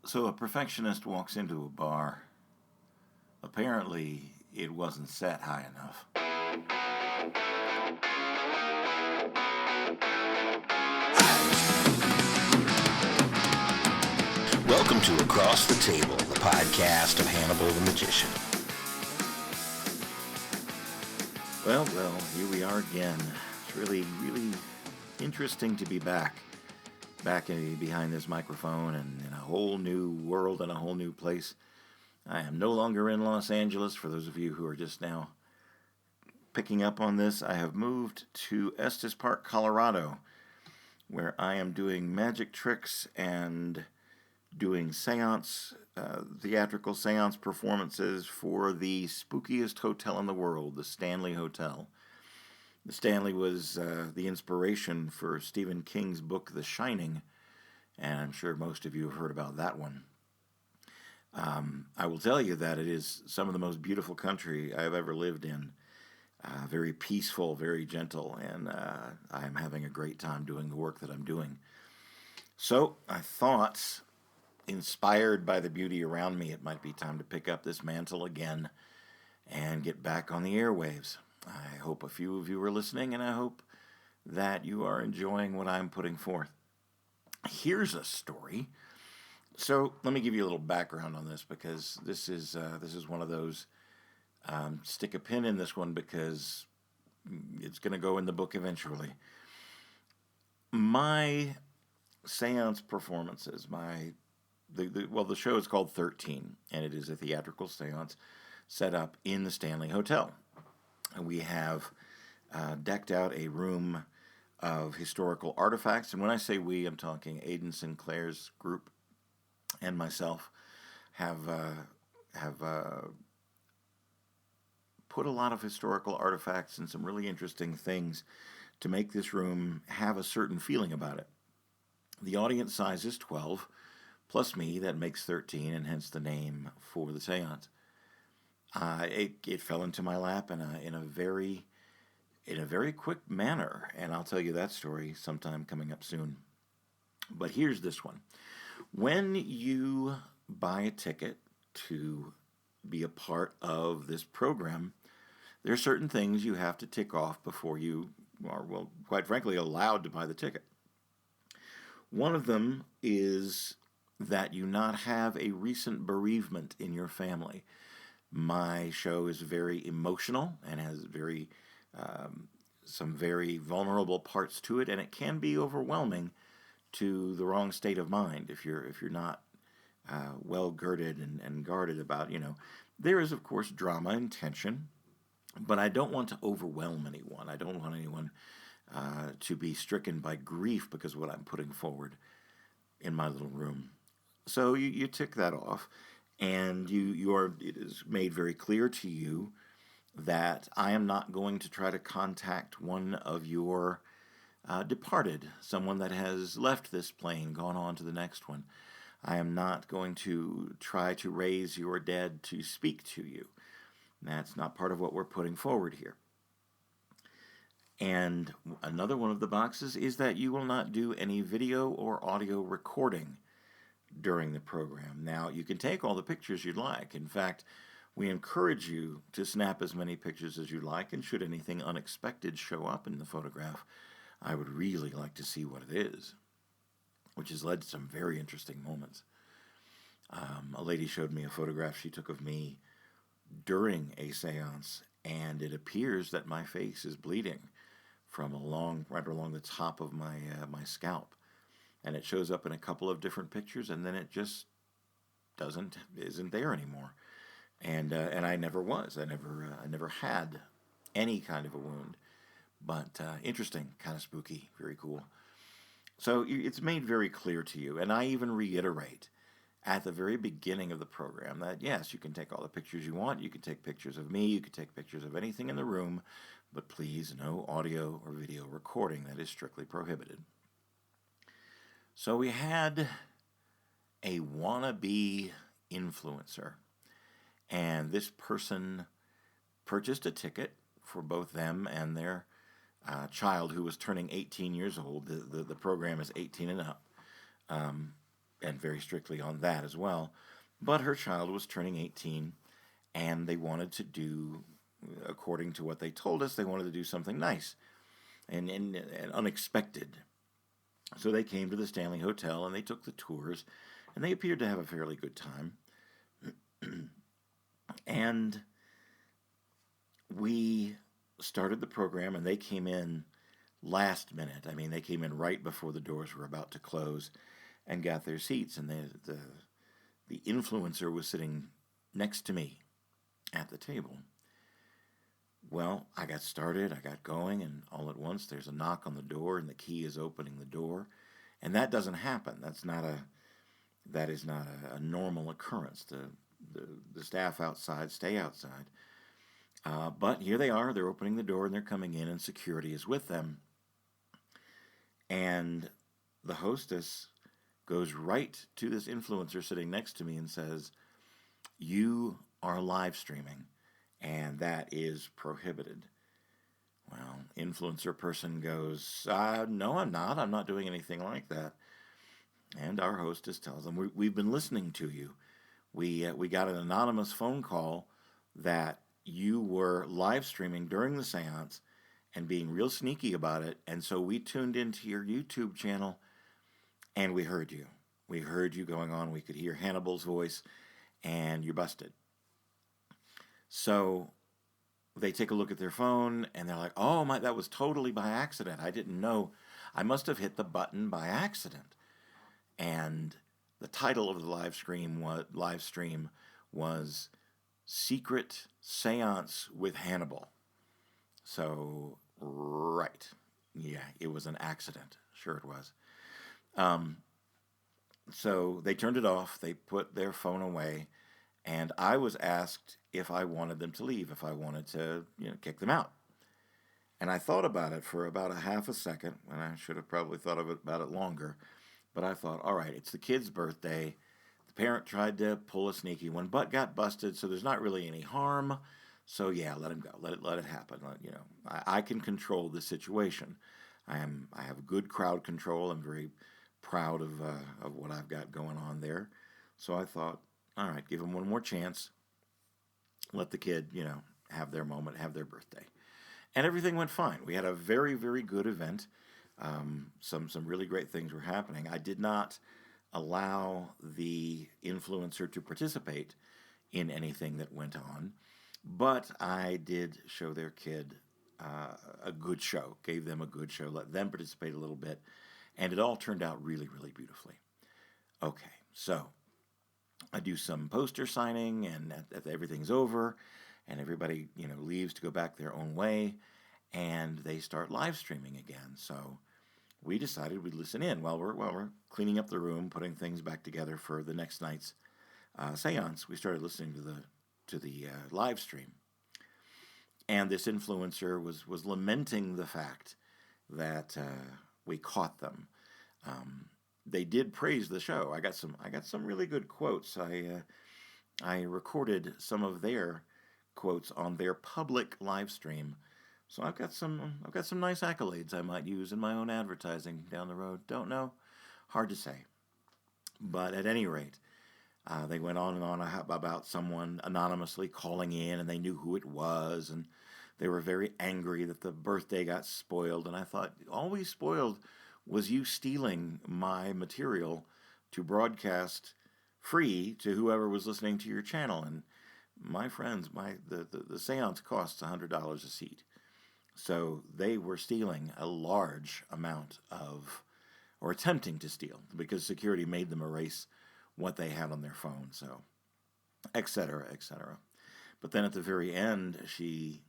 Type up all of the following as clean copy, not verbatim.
So a perfectionist walks into a bar. Apparently, it wasn't set high enough. Welcome to Across the Table, the podcast of Hannibal the Magician. Well, here we are again. It's really interesting to be back behind this microphone and in a whole new world and a whole new place. I am no longer in Los Angeles. For those of you who are just now picking up on this, I have moved to Estes Park, Colorado, where I am doing magic tricks and doing theatrical seance performances for the spookiest hotel in the world, the Stanley Hotel. The Stanley was the inspiration for Stephen King's book, The Shining, and I'm sure most of you have heard about that one. I will tell you that it is some of the most beautiful country I've ever lived in. Very peaceful, very gentle, and I'm having a great time doing the work that I'm doing. So I thought, inspired by the beauty around me, it might be time to pick up this mantle again and get back on the airwaves. I hope a few of you are listening, and I hope that you are enjoying what I'm putting forth. Here's a story. So let me give you a little background on this, because this is one of those, stick a pin in this one because it's going to go in the book eventually. My seance performances, the show is called 13, and it is a theatrical seance set up in the Stanley Hotel. And we have decked out a room of historical artifacts. And when I say we, I'm talking Aidan Sinclair's group and myself have put a lot of historical artifacts and some really interesting things to make this room have a certain feeling about it. The audience size is 12, plus me, that makes 13, and hence the name for the seance. It fell into my lap in a very quick manner, and I'll tell you that story sometime coming up soon. But here's this one. When you buy a ticket to be a part of this program, there are certain things you have to tick off before you are, well, quite frankly, allowed to buy the ticket. One of them is that you not have a recent bereavement in your family. My show is very emotional and has some very vulnerable parts to it, and it can be overwhelming to the wrong state of mind if you're not well girded and guarded about. There is, of course, drama and tension, but I don't want to overwhelm anyone. I don't want anyone to be stricken by grief because of what I'm putting forward in my little room. So you tick that off, and it is made very clear to you that I am not going to try to contact one of your departed, someone that has left this plane, gone on to the next one. I am not going to try to raise your dead to speak to you. That's not part of what we're putting forward here. And another one of the boxes is that you will not do any video or audio recording during the program. Now, you can take all the pictures you'd like. In fact, we encourage you to snap as many pictures as you like, and should anything unexpected show up in the photograph, I would really like to see what it is, which has led to some very interesting moments. A lady showed me a photograph she took of me during a seance, and it appears that my face is bleeding from right along the top of my scalp. And it shows up in a couple of different pictures, and then it just isn't there anymore. And I never was. I never had any kind of a wound. But interesting, kind of spooky, very cool. So it's made very clear to you, and I even reiterate at the very beginning of the program that yes, you can take all the pictures you want. You can take pictures of me. You can take pictures of anything in the room, but please, no audio or video recording. That is strictly prohibited. So we had a wannabe influencer, and this person purchased a ticket for both them and their child, who was turning 18 years old. The program is 18 and up. and very strictly on that as well. But her child was turning 18, and they wanted to do, according to what they told us, they wanted to do something nice and unexpected. So they came to the Stanley Hotel and they took the tours, and they appeared to have a fairly good time. And we started the program, and they came in last minute. I mean, they came in right before the doors were about to close and got their seats. And the influencer was sitting next to me at the table. Well, I got started, I got going, and all at once there's a knock on the door, and the key is opening the door. And that doesn't happen. That is not a normal occurrence. The staff outside stay outside. But here they are, they're opening the door and they're coming in, and security is with them. And the hostess goes right to this influencer sitting next to me and says, "You are live streaming, and that is prohibited." Well, influencer person goes, "No, I'm not. I'm not doing anything like that." And our hostess tells them, "We've been listening to you. We got an anonymous phone call that you were live streaming during the seance and being real sneaky about it, and so we tuned into your YouTube channel, and we heard you. We heard you going on. We could hear Hannibal's voice, and you're busted." So they take a look at their phone, and they're like, "Oh, that was totally by accident. I didn't know. I must have hit the button by accident." And the title of the live stream was Secret Seance with Hannibal. So, right. Yeah, it was an accident. Sure it was. So they turned it off. They put their phone away. And I was asked if I wanted them to leave, if I wanted to, kick them out. And I thought about it for about a half a second, and I should have probably thought about it longer. But I thought, all right, it's the kid's birthday. The parent tried to pull a sneaky one, but got busted, so there's not really any harm. So yeah, let him go. Let it happen. I can control the situation. I have good crowd control. I'm very proud of what I've got going on there. So I thought, all right, give him one more chance. Let the kid, have their moment, have their birthday. And everything went fine. We had a very, very good event. Some really great things were happening. I did not allow the influencer to participate in anything that went on, but I did show their kid a good show, gave them a good show, let them participate a little bit, and it all turned out really, really beautifully. Okay, so I do some poster signing, and everything's over, and everybody leaves to go back their own way, and they start live streaming again. So we decided we'd listen in while we're cleaning up the room, putting things back together for the next night's seance. We started listening to the live stream, and this influencer was lamenting the fact that we caught them. They did praise the show. I got some really good quotes. I recorded some of their quotes on their public live stream. So I've got some nice accolades I might use in my own advertising down the road. Don't know, hard to say. But at any rate, they went on and on about someone anonymously calling in, and they knew who it was, and they were very angry that the birthday got spoiled. And I thought, all we spoiled was you stealing my material to broadcast free to whoever was listening to your channel. And my friends, the seance costs $100 a seat. So they were stealing a large amount or attempting to steal, because security made them erase what they had on their phone, so, et cetera, et cetera. But then at the very end, the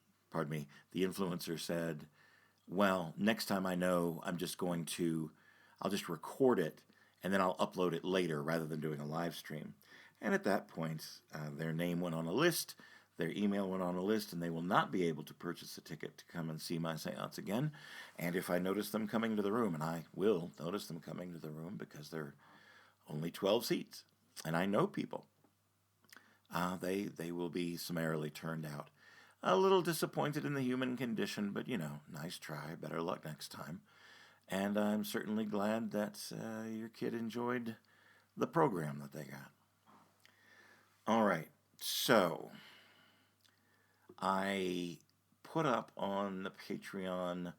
influencer said, "Well, next time I know, I'll just record it, and then I'll upload it later rather than doing a live stream." And at that point, their name went on a list, their email went on a list, and they will not be able to purchase a ticket to come and see my seance again. And if I notice them coming to the room, and I will notice them coming to the room because there are only 12 seats, and I know people, they will be summarily turned out. A little disappointed in the human condition, but nice try, better luck next time. And I'm certainly glad that your kid enjoyed the program that they got. All right, so I put up on the Patreon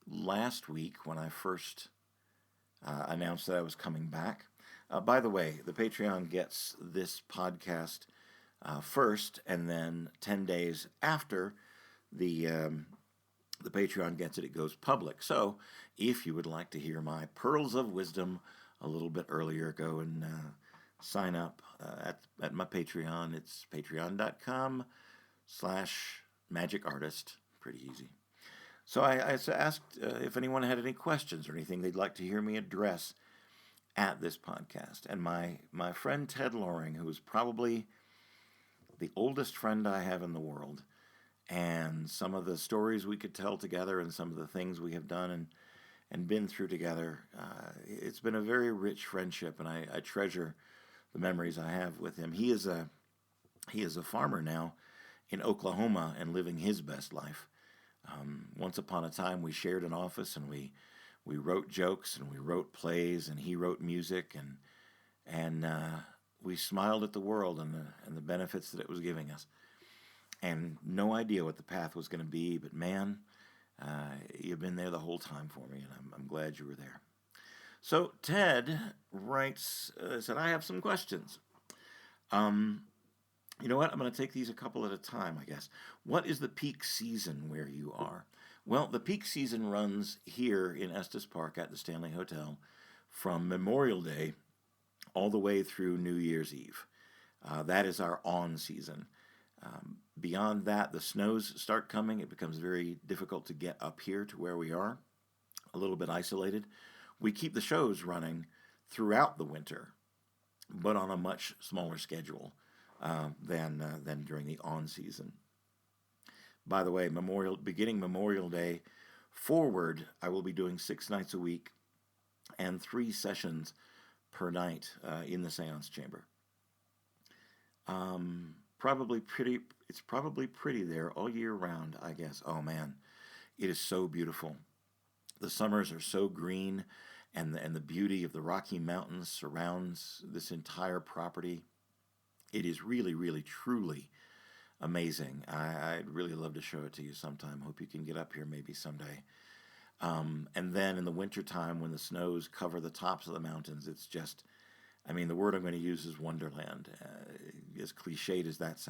last week when I first announced that I was coming back. By the way, the Patreon gets this podcast first, and then 10 days after the Patreon gets it, it goes public. So if you would like to hear my pearls of wisdom a little bit earlier, go and sign up at my Patreon. It's patreon.com/magicartist. Pretty easy. So I asked if anyone had any questions or anything they'd like to hear me address at this podcast. And my friend Ted Loring, who is probably the oldest friend I have in the world, and some of the stories we could tell together and some of the things we have done and been through together, it's been a very rich friendship, and I treasure the memories I have with him. He is a farmer now in Oklahoma and living his best life. Once upon a time, we shared an office, and we wrote jokes and we wrote plays, and he wrote music, and we smiled at the world and the benefits that it was giving us. And no idea what the path was going to be, but man, you've been there the whole time for me, and I'm glad you were there. So Ted writes, said, I have some questions. You know what? I'm going to take these a couple at a time, I guess. What is the peak season where you are? Well, the peak season runs here in Estes Park at the Stanley Hotel from Memorial Day all the way through New Year's Eve. That is our on season. Beyond that, the snows start coming. It becomes very difficult to get up here to where we are, a little bit isolated. We keep the shows running throughout the winter, but on a much smaller schedule than during the on season. By the way, beginning Memorial Day forward, I will be doing 6 nights a week and 3 sessions per night in the seance chamber. It's probably pretty there all year round, I guess. Oh man, it is so beautiful. The summers are so green, and the beauty of the Rocky Mountains surrounds this entire property. It is really, really, truly amazing. I'd really love to show it to you sometime. Hope you can get up here maybe someday. And then in the wintertime, when the snows cover the tops of the mountains, it's just, the word I'm going to use is wonderland. As cliched as that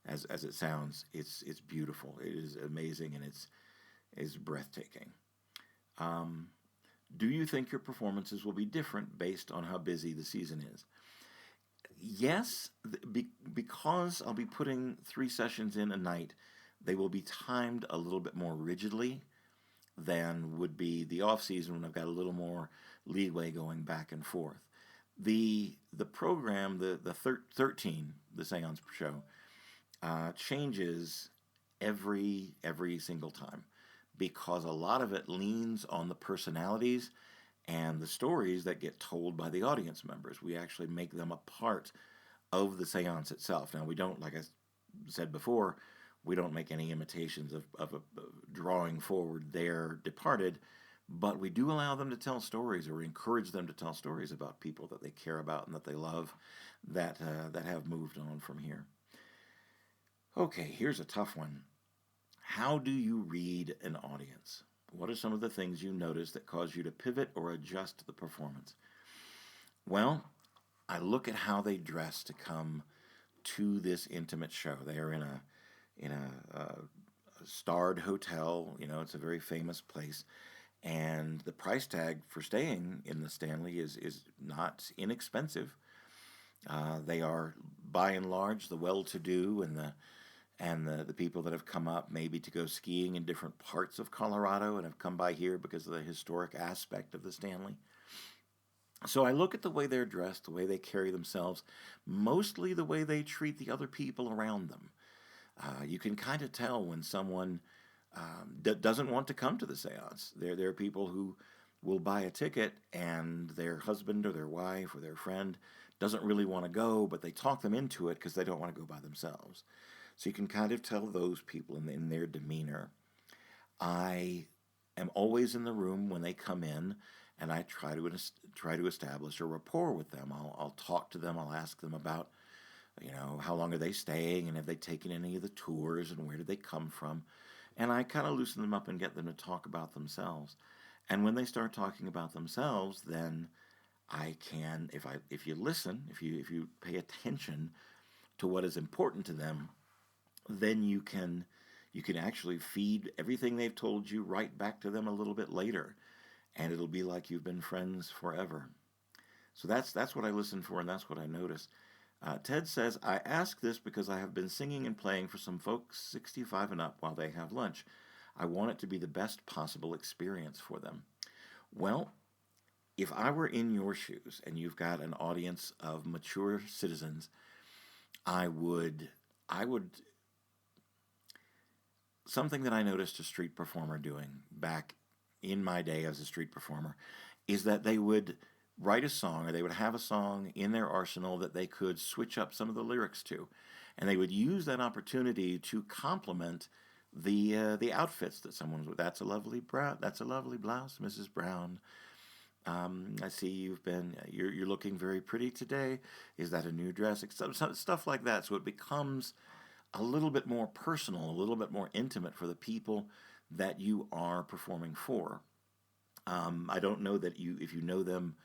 as it sounds, it's beautiful. It is amazing, and it's breathtaking. Do you think your performances will be different based on how busy the season is? Yes, because I'll be putting 3 sessions in a night, they will be timed a little bit more rigidly than would be the off-season when I've got a little more leeway going back and forth. The program, the 13, the seance show, changes every single time, because a lot of it leans on the personalities and the stories that get told by the audience members. We actually make them a part of the seance itself. Now, we don't, like I said before, we don't make any imitations of drawing forward their departed, but we do allow them to tell stories, or encourage them to tell stories about people that they care about and that they love, that have moved on from here. Okay, here's a tough one. How do you read an audience? What are some of the things you notice that cause you to pivot or adjust the performance? Well, I look at how they dress to come to this intimate show. They are in a starred hotel. It's a very famous place, and the price tag for staying in the Stanley is not inexpensive. They are, by and large, the well-to-do and the people that have come up maybe to go skiing in different parts of Colorado and have come by here because of the historic aspect of the Stanley. So I look at the way they're dressed, the way they carry themselves, mostly the way they treat the other people around them. You can kind of tell when someone doesn't want to come to the seance. There are people who will buy a ticket and their husband or their wife or their friend doesn't really want to go, but they talk them into it because they don't want to go by themselves. So you can kind of tell those people in their demeanor. I am always in the room when they come in, and I try to establish a rapport with them. I'll talk to them. I'll ask them about, how long are they staying, and have they taken any of the tours, and where did they come from, and I kind of loosen them up and get them to talk about themselves. And when they start talking about themselves, then I can, if you listen, if you pay attention to what is important to them, then you can actually feed everything they've told you right back to them a little bit later, and it'll be like you've been friends forever. So that's what I listen for, and that's what I notice. Ted says, I ask this because I have been singing and playing for some folks 65 and up while they have lunch. I want it to be the best possible experience for them. Well, if I were in your shoes and you've got an audience of mature citizens, I would, something that I noticed a street performer doing back in my day as a street performer is that they would write a song, or they would have a song in their arsenal that they could switch up some of the lyrics to, and they would use that opportunity to complement the outfits that someone's with. That's a lovely blouse, Mrs. Brown. I see you're looking very pretty today. Is that a new dress? Stuff like that. So it becomes a little bit more personal, a little bit more intimate for the people that you are performing for. I don't know that if you know them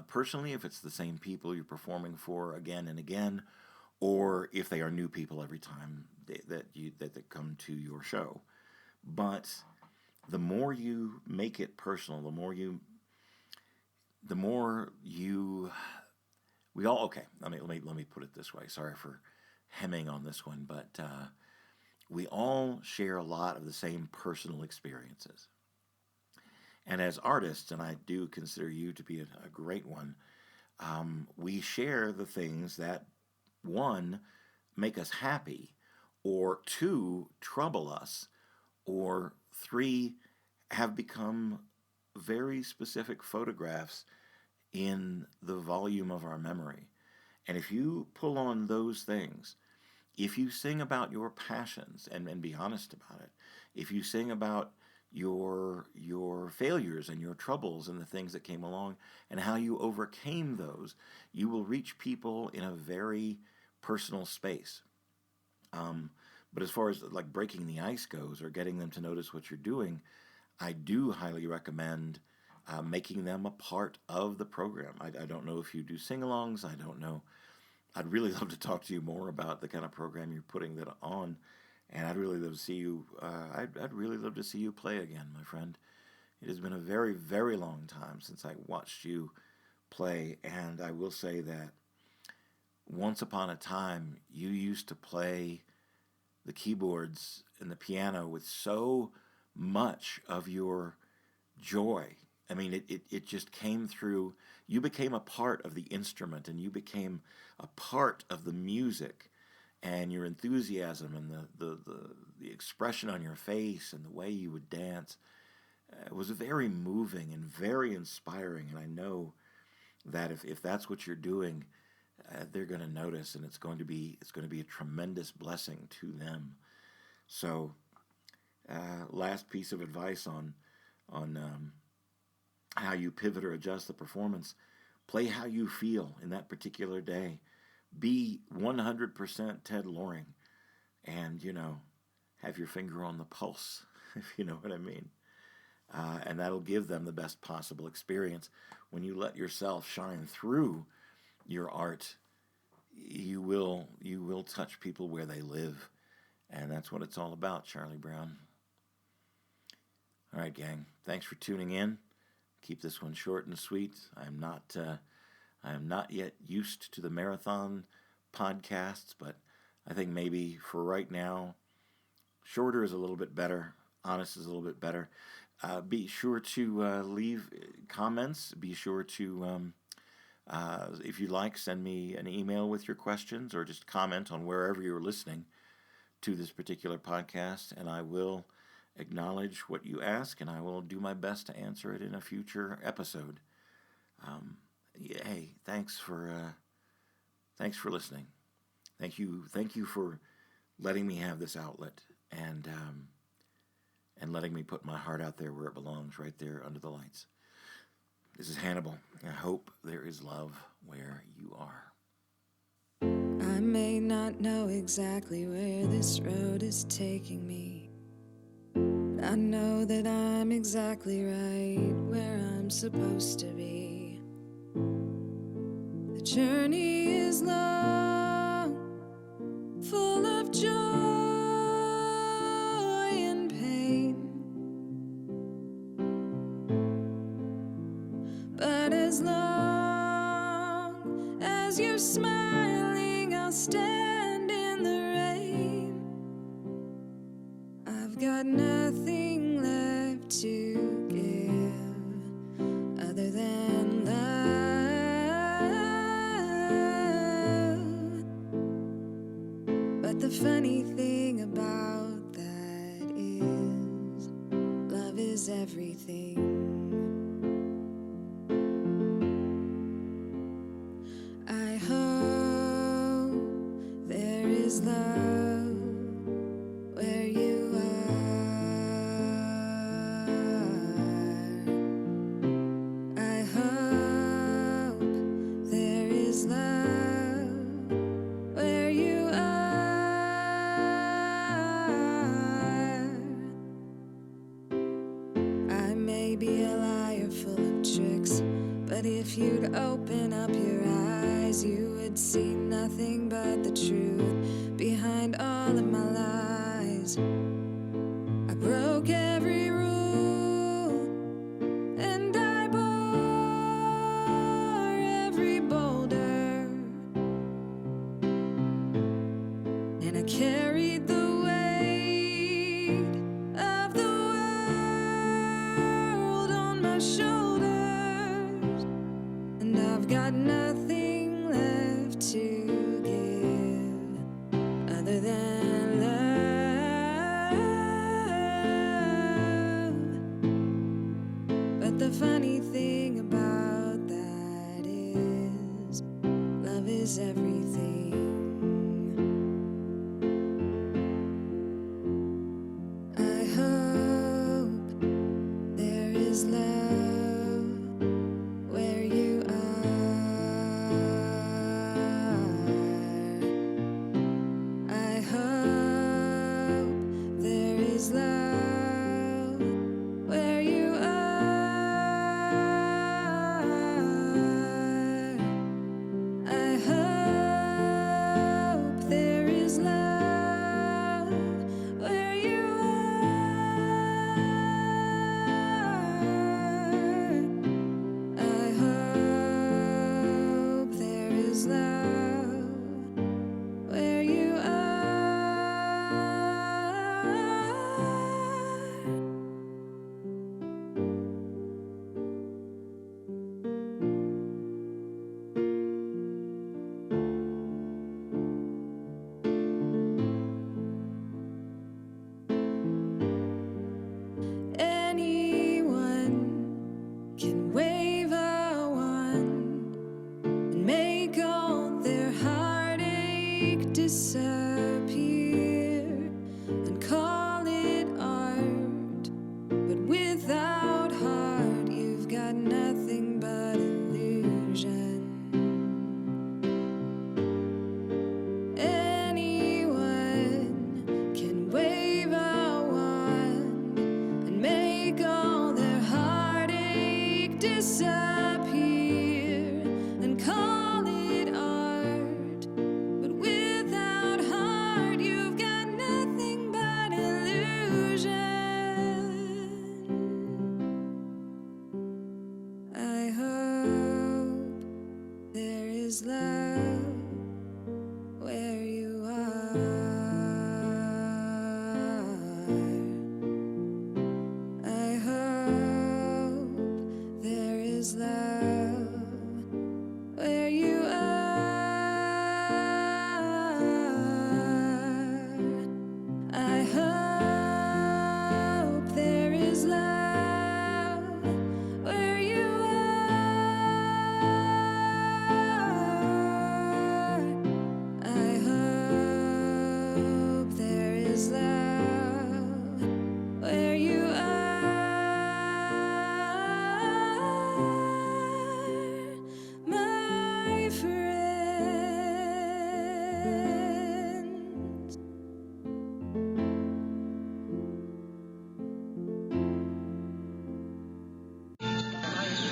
personally, if it's the same people you're performing for again and again, or if they are new people every time that they come to your show. But the more you make it personal, the more you we all okay. Let me put it this way. Sorry for hemming on this one, but we all share a lot of the same personal experiences. And as artists, and I do consider you to be a great one, we share the things that, one, make us happy, or two, trouble us, or three, have become very specific photographs in the volume of our memory. And if you pull on those things, if you sing about your passions and be honest about it, if you sing about your failures and your troubles and the things that came along and how you overcame those, you will reach people in a very personal space. But as far as like breaking the ice goes or getting them to notice what you're doing, I do highly recommend making them a part of the program. I don't know if you do sing-alongs. I don't know. I'd really love to talk to you more about the kind of program you're putting that on, and I'd really love to see you. I'd really love to see you play again, my friend. It has been a very, very long time since I watched you play, and I will say that once upon a time you used to play the keyboards and the piano with so much of your joy. I mean, it just came through. You became a part of the instrument, and you became a part of the music, and your enthusiasm and the expression on your face and the way you would dance was very moving and very inspiring. And I know that if that's what you're doing, they're going to notice, and it's going to be a tremendous blessing to them. So, last piece of advice on how you pivot or adjust the performance: play how you feel in that particular day. Be 100% Ted Loring, and have your finger on the pulse, if you know what I mean. And that'll give them the best possible experience. When you let yourself shine through your art, you will touch people where they live, and that's what it's all about, Charlie Brown. All right, gang. Thanks for tuning in. Keep this one short and sweet. I am not yet used to the marathon podcasts, but I think maybe for right now, shorter is a little bit better. Honest is a little bit better. Be sure to leave comments. Be sure to, if you'd like, send me an email with your questions, or just comment on wherever you're listening to this particular podcast, and I will acknowledge what you ask, and I will do my best to answer it in a future episode. Hey, thanks for listening. Thank you for letting me have this outlet, and letting me put my heart out there where it belongs, right there under the lights. This is Hannibal. I hope there is love where you are. I may not know exactly where this road is taking me, but I know that I'm exactly right where I'm supposed to be. The journey is long, full of joy and pain, but as long as you're smiling, I'll stand in the rain. I've got nothing left to give other than love. But the funny thing about that is, love is everything. I hope there is love where you are. I hope there is love where you are. I may be a liar full of tricks, but if you'd open up your eyes, you would see nothing but the truth behind all of my lies. I broke every rule, and I bore every boulder, and I carried the weight of the world on my shoulders, and I've got nothing left to give other than love. But the funny thing about that is, love is everything. I hope there is love where you are. I hope there is love where you are. I hope there is love where you are. I hope there is love where you are. Anyone can wave a wand and make all their heartache disappear and call it art. But without heart, you've got nothing but illusion. Anyone can wave a wand and make all their heartache disappear and call it art. But without heart, you've got nothing but illusion. I hope there is love where you are. I hope there is love where you are. I hope there is love where you are.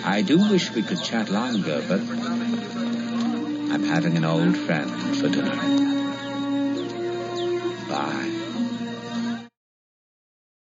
I do wish we could chat longer, but I'm having an old friend for dinner. Bye.